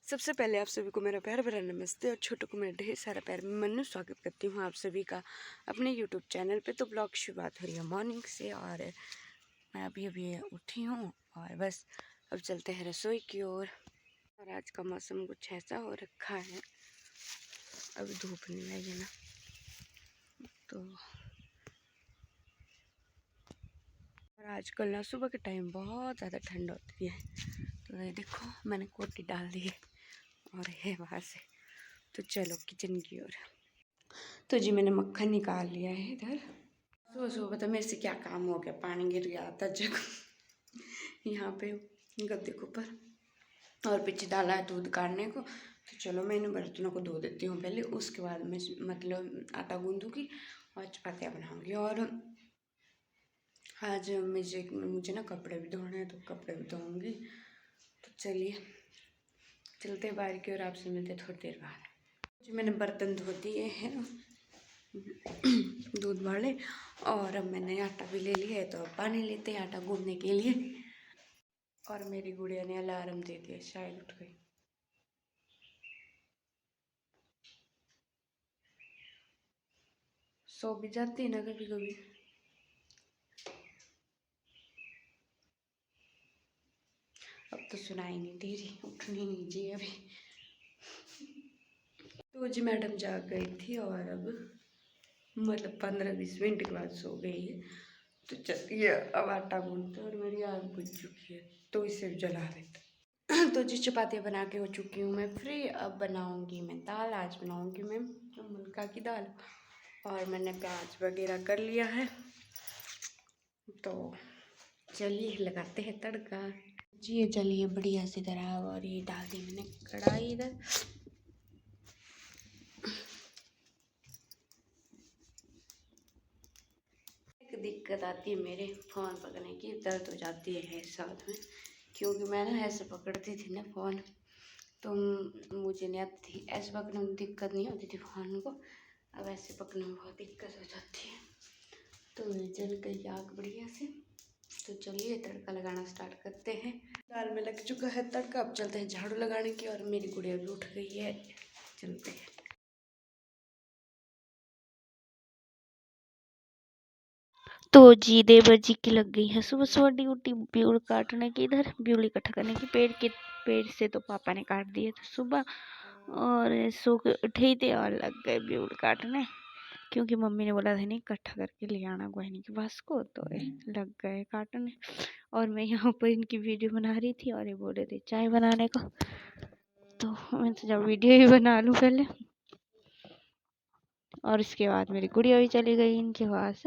सबसे पहले आप सभी को मेरा प्यार भरा नमस्ते और छोटों को मेरा ढेर सारा प्यार मैं स्वागत करती हूँ आप सभी का अपने यूट्यूब चैनल पे। तो ब्लॉग की शुरुआत हो रही है मॉर्निंग से और मैं अभी उठी हूँ और बस अब चलते हैं रसोई की ओर। और आज का मौसम कुछ ऐसा हो रखा है, अभी धूप नहीं लगी ना, तो और आजकल ना सुबह के टाइम बहुत ज़्यादा ठंड होती है। तो ये देखो मैंने कोटी डाल दी है और है वहाँ से। तो चलो किचन की ओर। तो जी मैंने मक्खन निकाल लिया है इधर। सुबह सुबह पता मेरे से क्या काम हो गया, पानी गिर गया था जग यहाँ पे गद्दे के ऊपर और पीछे डाला है दूध काटने को। तो चलो मैं इन बर्तनों को धो देती हूँ पहले, उसके बाद मैं मतलब आटा गूंदूँगी और चपातियाँ बनाऊँगी। और आज मुझे ना कपड़े भी धोने हैं, तो कपड़े भी धोऊँगी। तो चलिए चलते बाहर की ओर, आपसे मिलते थोड़ी देर बाद। जी मैंने बर्तन धो दिए हैं, दूध वाले, और अब मैंने आटा भी ले लिया है। तो अब पानी लेते हैं आटा गूंदने के लिए। और मेरी गुड़िया ने अलार्म दे दिया, शायद उठ गई। सो भी जाती है ना कभी कभी। अब तो सुनाई नहीं दे रही, उठनी नहीं चाहिए अभी। तो जी मैडम जाग गई थी और अब मतलब 15-20 मिनट के बाद सो गई है। तो चलिए अब आटा गूंदते, और मेरी आग बुझ चुकी है तो इसे जला देते। तो जी चपातियाँ बना के हो चुकी हूँ मैं फ्री। अब बनाऊँगी मैं दाल, आज बनाऊँगी मैं मुनगा की दाल। और मैंने प्याज वगैरह कर लिया है, तो चलिए लगाते हैं तड़का। जी ये चलिए बढ़िया सी तरह, और ये डाल दी मैंने कढ़ाई इधर। एक दिक्कत आती है मेरे फ़ोन पकड़ने की, दर्द हो जाती है साथ में, क्योंकि मैं ना ऐसे पकड़ती थी ना फ़ोन, तो मुझे नहीं आती थी। ऐसे पकड़ने में दिक्कत नहीं होती थी फ़ोन को, अब ऐसे पकड़ने में बहुत दिक्कत हो जाती है। तो ये जल गई आग बढ़िया से। तो चलिए तड़का लगाना स्टार्ट करते हैं। दाल में लग चुका है तड़का, अब चलते हैं झाड़ू लगाने की। और मेरी गुड़िया भी उठ गई है, चलते हैं। तो जी देवर जी की लग गई है सुबह सुबह ड्यूटी ब्यूल काटने की, इधर ब्यूल इकट्ठा करने की। पेड़ से तो पापा ने काट दिए थे सुबह, और सो के उठे ही थे और लग गए ब्यूल काटने, क्योंकि मम्मी ने बोला था नहीं इकट्ठा करके ले आना गोहनी के पास को, तो लग गए काटने। और मैं यहाँ पर इनकी वीडियो बना रही थी और ये बोले थे चाय बनाने को, तो मैं तो जब वीडियो ही बना लूँ पहले। और इसके बाद मेरी गुड़िया भी चली गई इनके पास।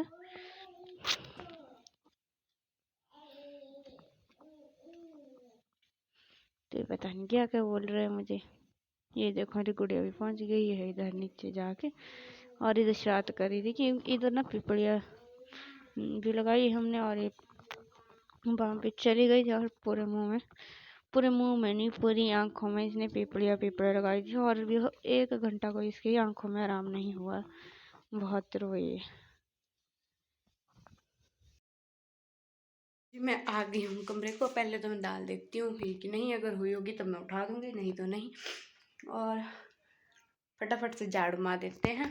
तो पता नहीं क्या क्या बोल रहे हैं मुझे। ये देखो मेरी गुड़िया भी पहुंच गई है इधर नीचे जाके, और इधर शरारत कर रही थी कि इधर ना पिपड़िया भी लगाई हमने, और ये वहाँ पे चली गई थी और पूरे मुंह में नहीं पूरी आंखों में इसने पिपड़िया लगाई थी। और भी 1 घंटा को इसकी आंखों में आराम नहीं हुआ, बहुत रोई। जी मैं आ गई हूँ कमरे को। पहले तो मैं दाल देखती हूँ हुई कि नहीं, अगर हुई होगी तब मैं उठा दूँगी, नहीं तो नहीं। और फटाफट से झाड़ू मार देते हैं।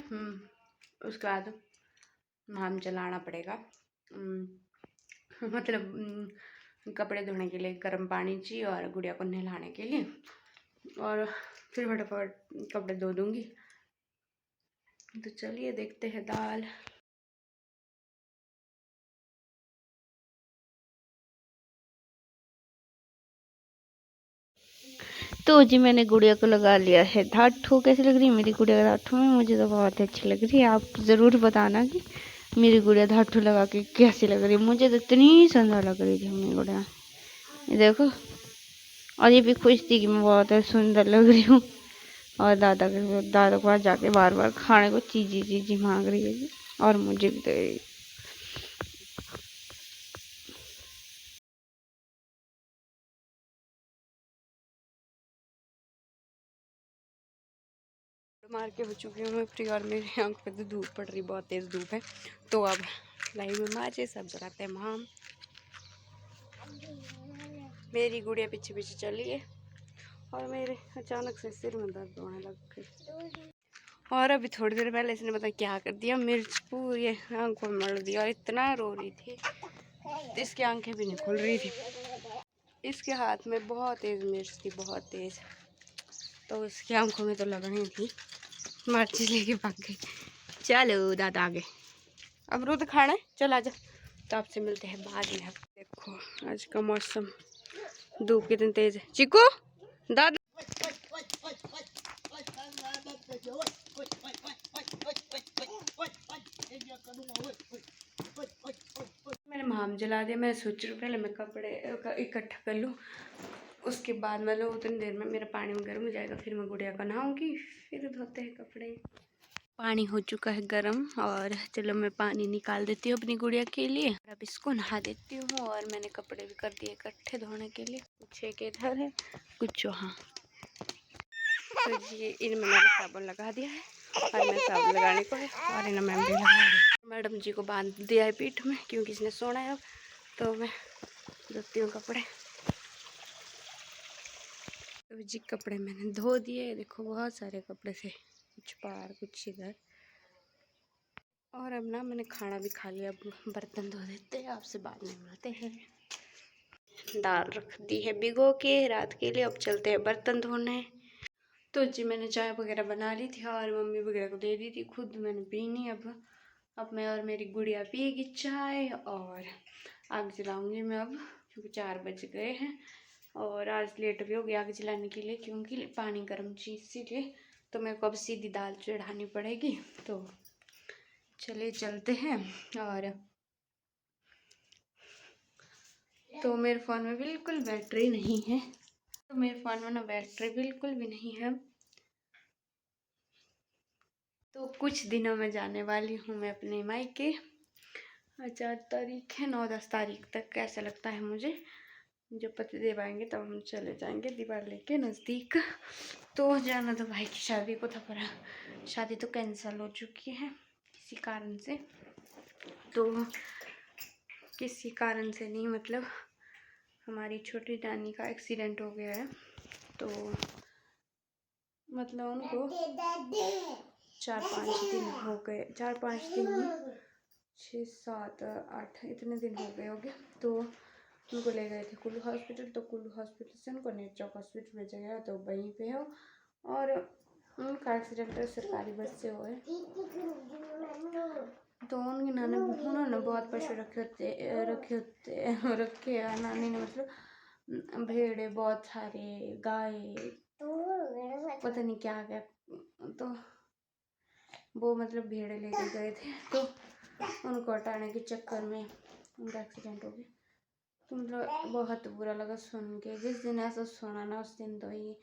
उसके बाद हम चलाना पड़ेगा, मतलब कपड़े धोने के लिए गर्म पानी चाहिए और गुड़िया को नहलाने के लिए, और फिर फटाफट कपड़े धो दूँगी। तो चलिए देखते हैं दाल। तो जी मैंने गुड़िया को लगा लिया है धाठू। कैसी लग रही है मेरी गुड़िया धाठू में? मुझे तो बहुत अच्छी लग रही है। आप ज़रूर बताना कि मेरी गुड़िया धाठू लगा के कैसी लग रही है। मुझे तो इतनी सुंदर लग रही थी मेरी गुड़िया, ये देखो। और ये भी खुश थी कि मैं बहुत सुंदर लग रही हूँ, और दादा के पास जाके बार बार खाने को चीजी मांग रही है और मुझे भी दे रही है। मार के हो चुकी हूँ मैं फ्री, और मेरी आंख पे तो धूप पड़ रही, बहुत तेज़ धूप है। तो अब लाइव में माचे सब जलाते हैं मेरी गुड़िया पीछे पीछे चली है और मेरे अचानक से सिर में दर्द होने लग गई। और अभी थोड़ी देर पहले इसने पता क्या कर दिया, मिर्च पूरी आंखों में मर दिया और इतना रो रही थी, इसकी आंखें भी नहीं खुल रही थी। इसके हाथ में बहुत तेज़ मिर्च थी, बहुत तेज़, तो इसकी आंखों में तो लगनी थी। माचिस लेके भाग गई। चलो दादा आगे, अमरूद खाना है, चल आजा। तो आपसे मिलते हैं बाद में। देखो आज का मौसम, धूप कितनी तेज है। चिकू दादा, मैंने माम जला दिया। मैं सोच रही हूँ पहले मैं कपड़े इकट्ठा कर लूँ, उसके बाद मतलब उतनी देर में मेरा पानी में गर्म हो जाएगा, फिर मैं गुड़िया को नहाऊंगी, फिर धोते हैं कपड़े। पानी हो चुका है गर्म और चलो मैं पानी निकाल देती हूँ अपनी गुड़िया के लिए। अब इसको नहा देती हूँ और मैंने कपड़े भी कर दिए इकट्ठे धोने के लिए। कुछ एक इधर है, कुछ वहाँ। तो ये इनमें मैंने साबुन लगा दिया है और मैं साबुन लगाने को है और इन्हें मैम भी लगा दिया। मैडम जी को बांध दिया है पीठ में क्योंकि इसने सोना है अब। तो मैं धोती हूँ कपड़े। तो जी कपड़े मैंने धो दिए, देखो बहुत सारे कपड़े थे, कुछ बाहर कुछ इधर। और अब ना मैंने खाना भी खा लिया, अब बर्तन धो देते हैं, आपसे बाद में मिलते हैं। दाल रख दी है भिगो के रात के लिए, अब चलते हैं बर्तन धोने। तो जी मैंने चाय वगैरह बना ली थी और मम्मी वगैरह को दे दी थी, खुद मैंने पी नहीं। अब मैं और मेरी गुड़िया पिएगी चाय और आग जलाऊंगी मैं अब, क्योंकि 4 बज गए हैं और आज लेट भी हो गया आग जलाने के लिए, क्योंकि पानी गर्म चीज़ इसीलिए। तो मेरे को अब सीधी दाल चढ़ानी पड़ेगी। तो चले चलते हैं। और तो मेरे फ़ोन में बिल्कुल बैटरी नहीं है, तो मेरे फ़ोन में ना बैटरी बिल्कुल भी नहीं है। तो कुछ दिनों में जाने वाली हूँ मैं अपने मायके। 4 तारीख है, 9-10 तारीख तक ऐसा लगता है मुझे। जब पतिदेव आएंगे तब हम चले जाएंगे दिवाली के नज़दीक। तो जाना तो भाई की शादी को था, पर शादी तो कैंसिल हो चुकी है किसी कारण से। तो किसी कारण से नहीं, मतलब हमारी छोटी नानी का एक्सीडेंट हो गया है। तो मतलब उनको 4-5 दिन हो गए, 4-5 दिन नहीं, 6-7-8 इतने दिन हो गए होंगे। तो उनको ले गए थे कुल्लू हॉस्पिटल, तो कुल्लू हॉस्पिटल से उनको नेट चौक हॉस्पिटल भेजा गया, तो वहीं पे हो। और उनका एक्सीडेंट सरकारी बस से हुआ है। तो उनकी नानी, उन्होंने बहुत पशु रखे हैं नानी ने, मतलब भेड़े बहुत सारे, गाय, पता नहीं क्या क्या। तो वो मतलब भेड़े लेके गए थे, तो उनको हटाने के चक्कर में उनका एक्सीडेंट हो गया। तो मतलब बहुत बुरा लगा सुन के। जिस दिन ऐसा सुना ना, उस दिन तो ये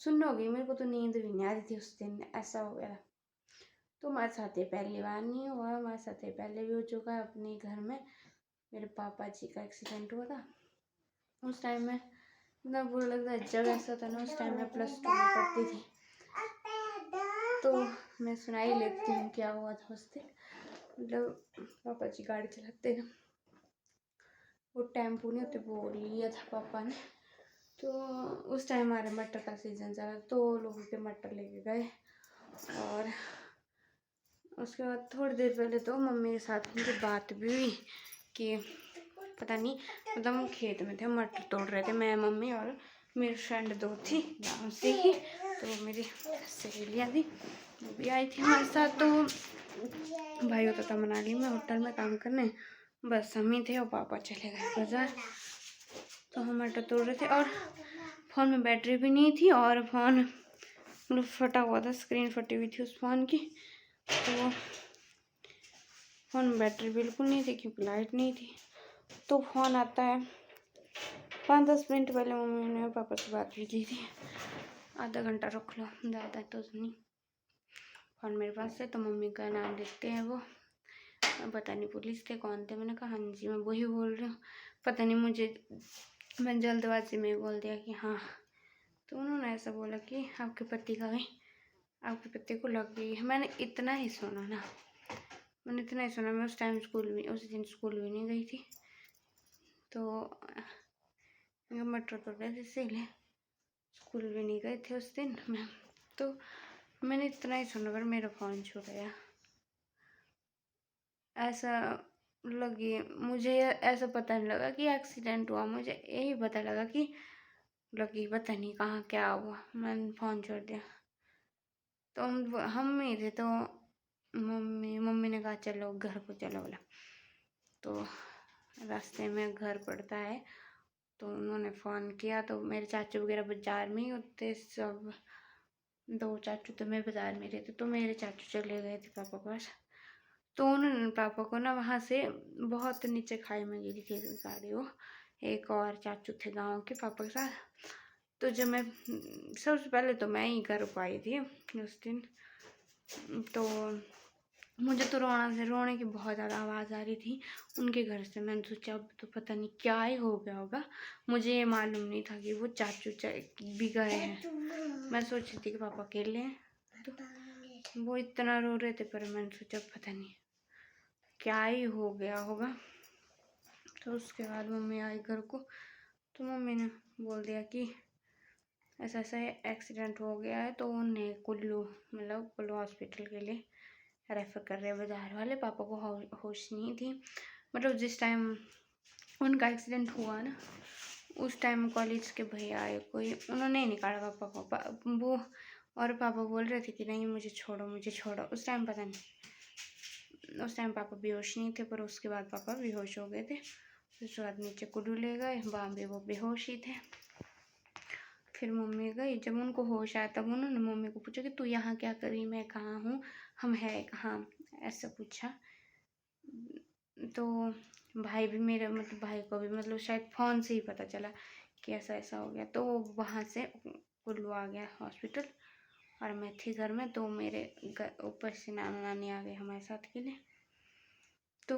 सुन हो गई, मेरे को तो नींद भी नहीं आ रही थी उस दिन, ऐसा हो गया। तो हमारे साथ ये पहली बार नहीं हुआ, हमारे साथ ये पहले भी हो चुका है। अपने घर में मेरे पापा जी का एक्सीडेंट हुआ था, उस टाइम में इतना बुरा लगता है। जब ऐसा था ना, उस टाइम में +2 में पढ़ती थी, तो मैं सुना ही लेती हूँ क्या हुआ था उस दिन। मतलब पापा जी गाड़ी चलाते थे, वो टेम्पो नहीं होते, वो लिया था पापा ने। तो उस टाइम हमारे मटर का सीज़न चला, तो लोगों के मटर लेके गए। और उसके बाद थोड़ी देर पहले तो मम्मी के साथ मुझे बात भी हुई कि पता नहीं, मतलब हम खेत में थे, मटर तोड़ रहे थे, मैं, मम्मी और मेरी फ्रेंड 2 थी गाँव से ही। तो मेरी सहेलियाँ थी, वो भी आई थी हमारे साथ। तो भाई होता था मनाली में होटल में काम करने, बस हम ही थे और पापा चले गए बाज़ार। तो हम मटर तोड़ रहे थे और फ़ोन में बैटरी भी नहीं थी और फ़ोन मतलब फटा हुआ था, स्क्रीन फटी हुई थी उस फ़ोन की। तो फ़ोन में बैटरी बिल्कुल नहीं थी क्योंकि लाइट नहीं थी। तो फ़ोन आता है 5-10 मिनट पहले मम्मी ने पापा से बात भी की थी, आधा घंटा रुक लो, ज़्यादा तो नहीं। फ़ोन मेरे पास है, तो मम्मी का नाम लिखते हैं वो, पता नहीं पुलिस थे कौन थे। मैंने कहा हाँ जी मैं वही बोल रही हूँ, पता नहीं मुझे, मैं जल्दबाजी में बोल दिया कि हाँ। तो उन्होंने ऐसा बोला कि आपके पति का गई, आपके पति को लग गई है। मैंने इतना ही सुना ना, मैंने इतना ही सुना। मैं उस टाइम उस दिन स्कूल भी नहीं गई थी। तो मटर तो गए इसीलिए स्कूल भी नहीं गए थे उस दिन मैं, तो मैंने इतना ही सुना पर मेरा फ़ोन छूट गया। ऐसा लगी मुझे, ऐसा पता नहीं लगा कि एक्सीडेंट हुआ, मुझे यही पता लगा कि लगी पता नहीं कहाँ क्या हुआ, मैंने फ़ोन छोड़ दिया। तो हम ही थे, तो मम्मी ने कहा चलो घर को चलो बोला। तो रास्ते में घर पड़ता है, तो उन्होंने फ़ोन किया, तो मेरे चाचू वगैरह बाज़ार में ही होते सब, 2 चाचू तो मेरे बाज़ार में रहते, तो मेरे चाचू चले गए थे पापा के पास। तो उन्होंने पापा को ना वहाँ से बहुत नीचे खाई में गिरी थी गाड़ी वो, एक और चाचू थे गांव के पापा के साथ। तो जब मैं सबसे पहले तो मैं ही घर पाई थी उस दिन, तो मुझे तो रोने की बहुत ज़्यादा आवाज़ आ रही थी उनके घर से। मैंने सोचा अब तो पता नहीं क्या ही हो गया होगा, मुझे ये मालूम नहीं था कि वो चाचू भी गए हैं। मैं सोच रही थी कि पापा अकेले हैं, तो वो इतना रो रहे थे, पर मैंने सोचा पता नहीं क्या ही हो गया होगा। तो उसके बाद मम्मी आई घर को, तो मम्मी ने बोल दिया कि ऐसा ऐसा एक्सीडेंट हो गया है, तो उन्हें कुल्लू हॉस्पिटल के लिए रेफ़र कर रहे हैं बाज़ार वाले। पापा को होश नहीं थी, मतलब जिस टाइम उनका एक्सीडेंट हुआ ना, उस टाइम कॉलेज के भैया आए कोई, उन्होंने निकाला पापा को वो, और पापा बोल रहे थे कि नहीं मुझे छोड़ो। उस टाइम पता नहीं, उस टाइम पापा बेहोश नहीं थे, पर उसके बाद पापा बेहोश हो गए थे। उसके बाद नीचे कुल्लू ले गए, वहाँ भी वो बेहोश ही थे। फिर मम्मी गई, जब उनको होश आया तब उन्होंने मम्मी को पूछा कि तू यहाँ क्या करी, मैं कहाँ हूँ, हम है कहाँ, ऐसा पूछा। तो भाई भी मेरे, मतलब भाई को भी मतलब शायद फ़ोन से ही पता चला कि ऐसा ऐसा हो गया, तो वहाँ से कुल्लू आ गया हॉस्पिटल, और मैं थी घर में। तो मेरे ऊपर से नाना नानी आ गए हमारे साथ के लिए। तो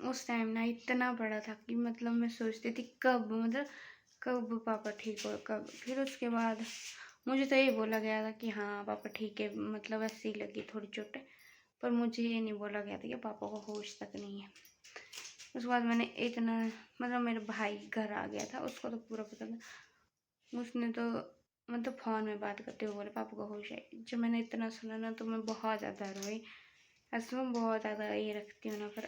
उस टाइम ना इतना बड़ा था कि मतलब मैं सोचती थी कब पापा ठीक हो कब। फिर उसके बाद मुझे तो ये बोला गया था कि हाँ पापा ठीक है, मतलब ऐसी लगी थोड़ी चोटें, पर मुझे ये नहीं बोला गया था कि पापा को होश तक नहीं है। उसके बाद मैंने इतना, मतलब मेरा भाई घर आ गया था, उसको तो पूरा पता था, उसने तो मतलब फ़ोन में बात करते हुए बोले पापा को होश है। जब मैंने इतना सुना ना, तो मैं बहुत ज़्यादा रोई। ऐसे मैं बहुत ज़्यादा ये रखती हूँ ना, पर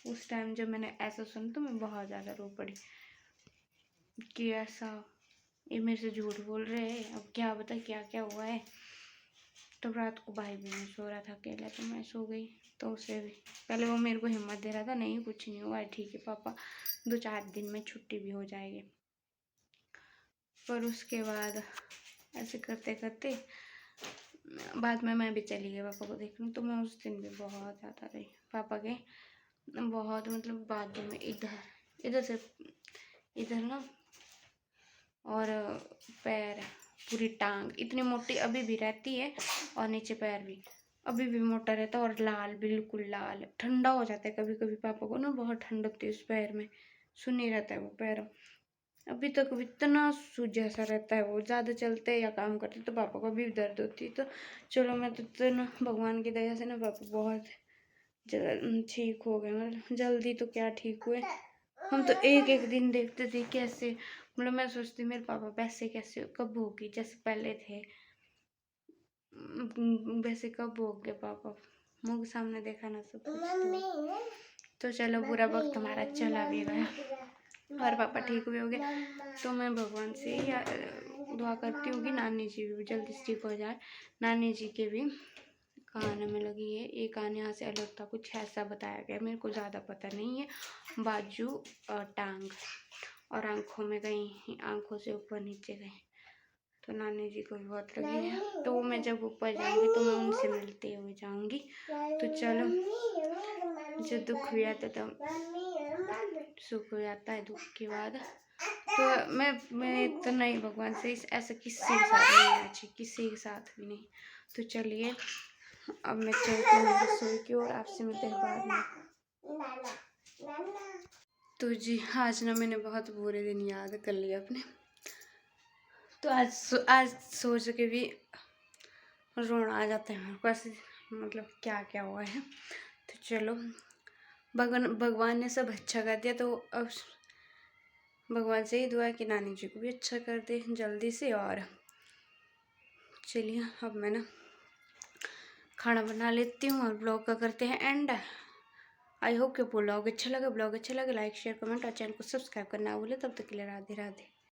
उस टाइम जब मैंने ऐसा सुना तो मैं बहुत ज़्यादा रो पड़ी कि ऐसा ये मेरे से झूठ बोल रहे हैं, अब क्या बता क्या क्या हुआ है। तो रात को भाई भी नहीं सो रहा था अकेला, तो मैं सो गई। तो उसे भी पहले वो मेरे को हिम्मत दे रहा था, नहीं कुछ नहीं हुआ है, ठीक है पापा 2-4 दिन में छुट्टी भी हो जाएगी। पर उसके बाद ऐसे करते करते बाद में मैं भी चली गई पापा को देखने। तो मैं उस दिन भी बहुत ज़्यादा रही पापा के, बहुत मतलब बाजू में इधर से इधर ना, और पैर पूरी टांग इतनी मोटी अभी भी रहती है, और नीचे पैर भी अभी भी मोटा रहता है, और लाल बिल्कुल लाल, ठंडा हो जाता है कभी कभी पापा को ना, बहुत ठंड होती है उस पैर में, सुन नहीं रहता है वो पैर अभी तक इतना सूजा सा रहता है। वो ज़्यादा चलते या काम करते तो पापा को भी दर्द होती है। तो चलो मैं तो ना भगवान की दया से ना पापा बहुत ठीक हो गए, मतलब जल्दी तो क्या ठीक हुए। हम तो एक एक दिन देखते थे कैसे, मतलब मैं सोचती मेरे पापा वैसे कैसे कब होगी जैसे पहले थे, वैसे कब हो गए पापा, मुँह के सामने देखा ना सब कुछ। तो चलो बुरा वक्त हमारा चला भी गया और पापा ठीक भी हो गए। तो मैं भगवान से दुआ करती हूँ कि नानी जी भी जल्दी ठीक हो जाए। नानी जी के भी कान में लगी है, एक कान यहाँ से अलग था, कुछ ऐसा बताया गया, मेरे को ज़्यादा पता नहीं है। बाजू और टांग और आँखों में कहीं, आँखों से ऊपर नीचे कहीं। तो नानी जी को भी बहुत लगी है, तो मैं जब ऊपर जाऊँगी तो मैं उनसे मिलते हुए जाऊँगी। तो चलो, जो दुख भी आता तो सुख हो जाता है दुख के बाद। तो मैं इतना ही भगवान से ऐसा किसी के साथ नहीं होना चाहिए, किसी के साथ भी नहीं। तो चलिए अब मैं चलती हूँ रसोई की ओर, आपसे मिलते हैं बाद में। तो जी आज ना मैंने बहुत बुरे दिन याद कर लिए अपने, तो आज सोच के भी रोना आ जाता है मेरे को, ऐसे मतलब क्या क्या हुआ है। तो चलो भगवान ने सब अच्छा कर दिया, तो अब भगवान से ही दुआ है कि नानी जी को भी अच्छा कर दे जल्दी से। और चलिए अब मैं ना खाना बना लेती हूँ और ब्लॉग का करते हैं एंड। आई होप कि ब्लॉग अच्छा लगे, लाइक शेयर कमेंट और चैनल को सब्सक्राइब करना भूले। तब तक के लिए राधे राधे।